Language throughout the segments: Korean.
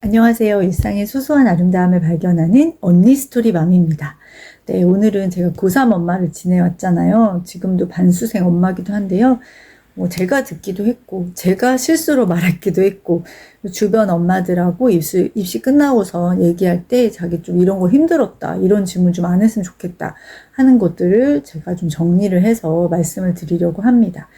안녕하세요. 일상의 소소한 아름다움을 발견하는 언니 스토리맘입니다. 네, 오늘은 제가 고3 엄마를 지내왔잖아요. 지금도 반수생 엄마기도 한데요. 제가 듣기도 했고, 제가 실수로 말했기도 했고, 주변 엄마들하고 입시 끝나고서 얘기할 때 자기 좀 이런 거 힘들었다, 이런 질문 좀 안 했으면 좋겠다 하는 것들을 제가 좀 정리를 해서 말씀을 드리려고 합니다.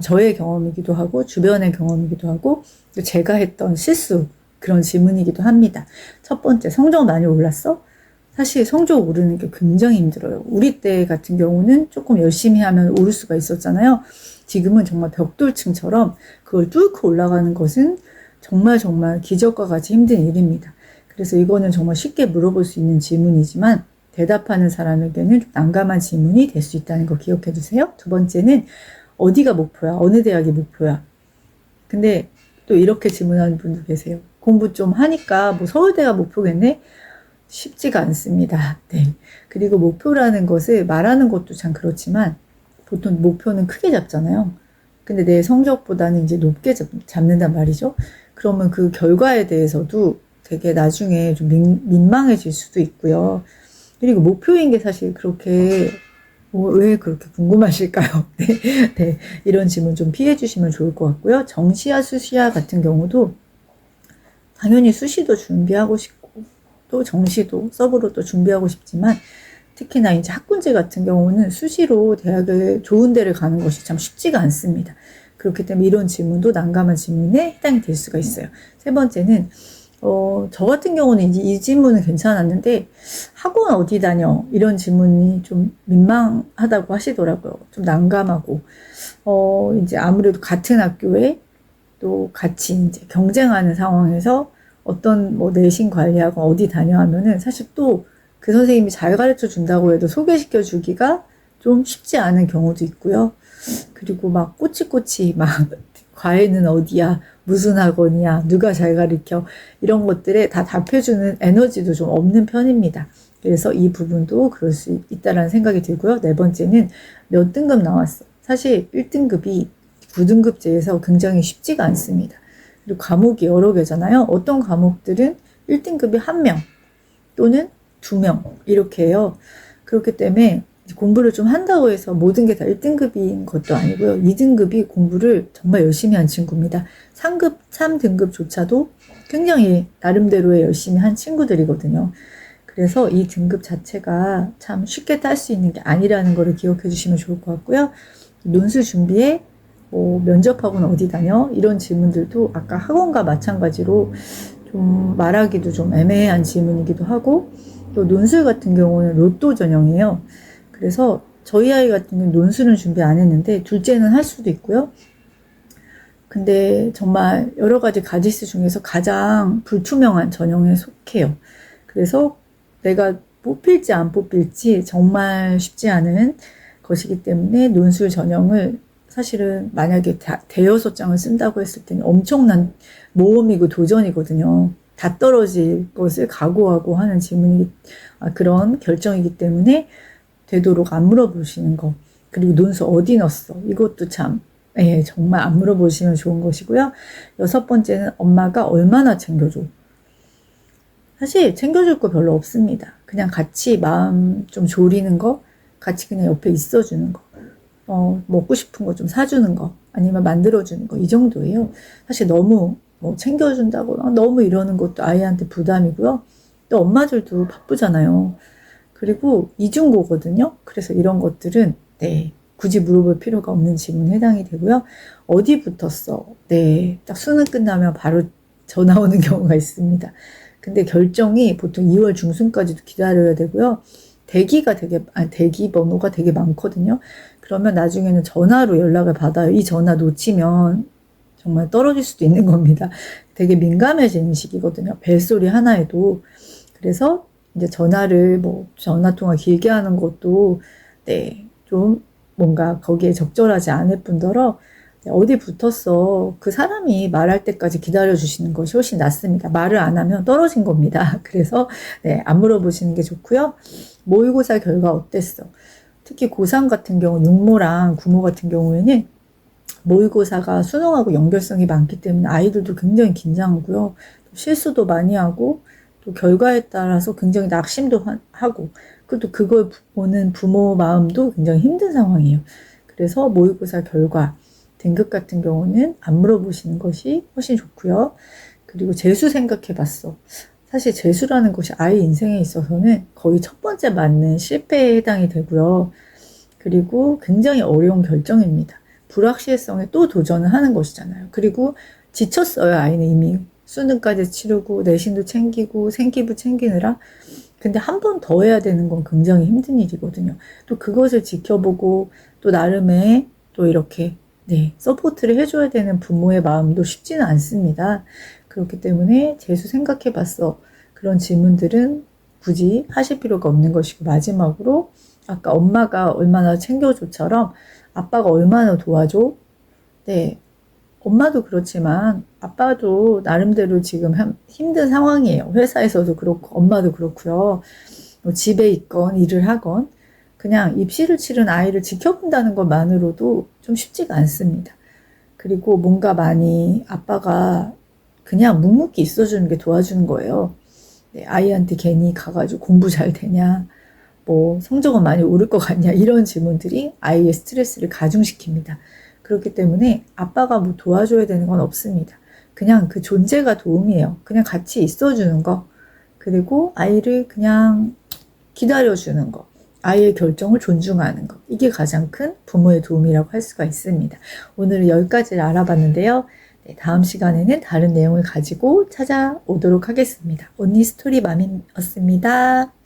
저의 경험이기도 하고, 주변의 경험이기도 하고, 또 제가 했던 실수, 그런 질문이기도 합니다. 첫 번째, 성적 많이 올랐어? 사실 성적 오르는 게 굉장히 힘들어요. 우리 때 같은 경우는 조금 열심히 하면 오를 수가 있었잖아요. 지금은 정말 벽돌층처럼 그걸 뚫고 올라가는 것은 정말 기적과 같이 힘든 일입니다. 그래서 이거는 정말 쉽게 물어볼 수 있는 질문이지만 대답하는 사람에게는 좀 난감한 질문이 될 수 있다는 거 기억해 주세요. 두 번째는 어디가 목표야? 어느 대학이 목표야? 근데 또 이렇게 질문하는 분도 계세요. 공부 좀 하니까 뭐 서울대가 목표겠네? 쉽지가 않습니다. 네. 그리고 목표라는 것을 말하는 것도 참 그렇지만 보통 목표는 크게 잡잖아요. 근데 내 성적보다는 이제 높게 잡는단 말이죠. 그러면 그 결과에 대해서도 되게 나중에 좀 민망해질 수도 있고요. 그리고 목표인 게 사실 그렇게 왜 그렇게 궁금하실까요? 네, 네. 이런 질문 좀 피해 주시면 좋을 것 같고요. 정시야, 수시야 같은 경우도 당연히 수시도 준비하고 싶고, 또 정시도 서브로 또 준비하고 싶지만, 특히나 이제 학군제 같은 경우는 수시로 대학을 좋은 데를 가는 것이 참 쉽지가 않습니다. 그렇기 때문에 이런 질문도 난감한 질문에 해당이 될 수가 있어요. 세 번째는, 저 같은 경우는 이제 이 질문은 괜찮았는데, 학원 어디 다녀? 이런 질문이 좀 민망하다고 하시더라고요. 좀 난감하고, 이제 아무래도 같은 학교에 또 같이 이제 경쟁하는 상황에서 어떤 뭐 내신 관리하고 어디 다녀 하면은 사실 또 그 선생님이 잘 가르쳐 준다고 해도 소개시켜 주기가 좀 쉽지 않은 경우도 있고요. 그리고 막 꼬치꼬치 막 과외는 어디야, 무슨 학원이야, 누가 잘 가르쳐, 이런 것들에 다 답해주는 에너지도 좀 없는 편입니다. 그래서 이 부분도 그럴 수 있다라는 생각이 들고요. 네 번째는 몇 등급 나왔어. 사실 1등급이 9등급제에서 굉장히 쉽지가 않습니다. 그리고 과목이 여러 개잖아요. 어떤 과목들은 1등급이 1명 또는 2명 이렇게 해요. 그렇기 때문에 공부를 좀 한다고 해서 모든 게 다 1등급인 것도 아니고요. 2등급이 공부를 정말 열심히 한 친구입니다. 3등급조차도 굉장히 나름대로의 열심히 한 친구들이거든요. 그래서 이 등급 자체가 참 쉽게 딸 수 있는 게 아니라는 거를 기억해 주시면 좋을 것 같고요. 논술 준비에 면접학원 어디 다녀? 이런 질문들도 아까 학원과 마찬가지로 좀 말하기도 좀 애매한 질문이기도 하고, 또 논술 같은 경우는 로또 전형이에요. 그래서 저희 아이 같은 경우는 논술은 준비 안 했는데 둘째는 할 수도 있고요. 근데 정말 여러 가지 가지수 중에서 가장 불투명한 전형에 속해요. 그래서 내가 뽑힐지 안 뽑힐지 정말 쉽지 않은 것이기 때문에 논술 전형을 사실은 만약에 대여섯 장을 쓴다고 했을 때는 엄청난 모험이고 도전이거든요. 다 떨어질 것을 각오하고 하는 그런 결정이기 때문에 되도록 안 물어보시는 거. 그리고 논술 어디 넣었어? 이것도 참, 정말 안 물어보시면 좋은 것이고요. 여섯 번째는 엄마가 얼마나 챙겨줘. 사실 챙겨줄 거 별로 없습니다. 그냥 같이 마음 좀 졸이는 거, 같이 그냥 옆에 있어주는 거, 먹고 싶은 거 좀 사주는 거, 아니면 만들어주는 거, 이 정도예요. 사실 너무 챙겨준다거나 너무 이러는 것도 아이한테 부담이고요. 또 엄마들도 바쁘잖아요. 그리고 이중고거든요. 그래서 이런 것들은 굳이 물어볼 필요가 없는 질문에 해당이 되고요. 어디 붙었어? 딱 수능 끝나면 바로 전화 오는 경우가 있습니다. 근데 결정이 보통 2월 중순까지도 기다려야 되고요. 대기 번호가 되게 많거든요. 그러면 나중에는 전화로 연락을 받아요. 이 전화 놓치면 정말 떨어질 수도 있는 겁니다. 되게 민감해지는 시기거든요. 벨소리 하나에도. 그래서 이제 전화통화 길게 하는 것도, 좀 뭔가 거기에 적절하지 않을 뿐더러, 어디 붙었어. 그 사람이 말할 때까지 기다려주시는 것이 훨씬 낫습니다. 말을 안 하면 떨어진 겁니다. 그래서, 안 물어보시는 게 좋고요. 모의고사 결과 어땠어? 특히 고3 같은 경우, 육모랑 구모 같은 경우에는 모의고사가 수능하고 연결성이 많기 때문에 아이들도 굉장히 긴장하고요. 실수도 많이 하고 또 결과에 따라서 굉장히 낙심도 하고 그리고 또 그걸 보는 부모 마음도 굉장히 힘든 상황이에요. 그래서 모의고사 결과 등급 같은 경우는 안 물어보시는 것이 훨씬 좋고요. 그리고 재수 생각해 봤어. 사실 재수라는 것이 아이 인생에 있어서는 거의 첫 번째 맞는 실패에 해당이 되고요. 그리고 굉장히 어려운 결정입니다. 불확실성에 또 도전을 하는 것이잖아요. 그리고 지쳤어요. 아이는 이미 수능까지 치르고 내신도 챙기고 생기부 챙기느라. 근데 한 번 더 해야 되는 건 굉장히 힘든 일이거든요. 또 그것을 지켜보고 또 나름의 또 이렇게 서포트를 해줘야 되는 부모의 마음도 쉽지는 않습니다. 그렇기 때문에 재수 생각해 봤어. 그런 질문들은 굳이 하실 필요가 없는 것이고 마지막으로 아까 엄마가 얼마나 챙겨줘처럼 아빠가 얼마나 도와줘? 네. 엄마도 그렇지만 아빠도 나름대로 지금 힘든 상황이에요. 회사에서도 그렇고 엄마도 그렇고요. 뭐 집에 있건 일을 하건 그냥 입시를 치른 아이를 지켜본다는 것만으로도 좀 쉽지가 않습니다. 그리고 뭔가 많이 아빠가 그냥 묵묵히 있어주는 게 도와주는 거예요. 네, 아이한테 괜히 가가지고 공부 잘 되냐, 뭐 성적은 많이 오를 것 같냐 이런 질문들이 아이의 스트레스를 가중시킵니다. 그렇기 때문에 아빠가 뭐 도와줘야 되는 건 없습니다. 그냥 그 존재가 도움이에요. 그냥 같이 있어주는 거, 그리고 아이를 그냥 기다려주는 거, 아이의 결정을 존중하는 것, 이게 가장 큰 부모의 도움이라고 할 수가 있습니다. 오늘은 10가지를 알아봤는데요. 네, 다음 시간에는 다른 내용을 가지고 찾아오도록 하겠습니다. 언니 스토리 맘이었습니다.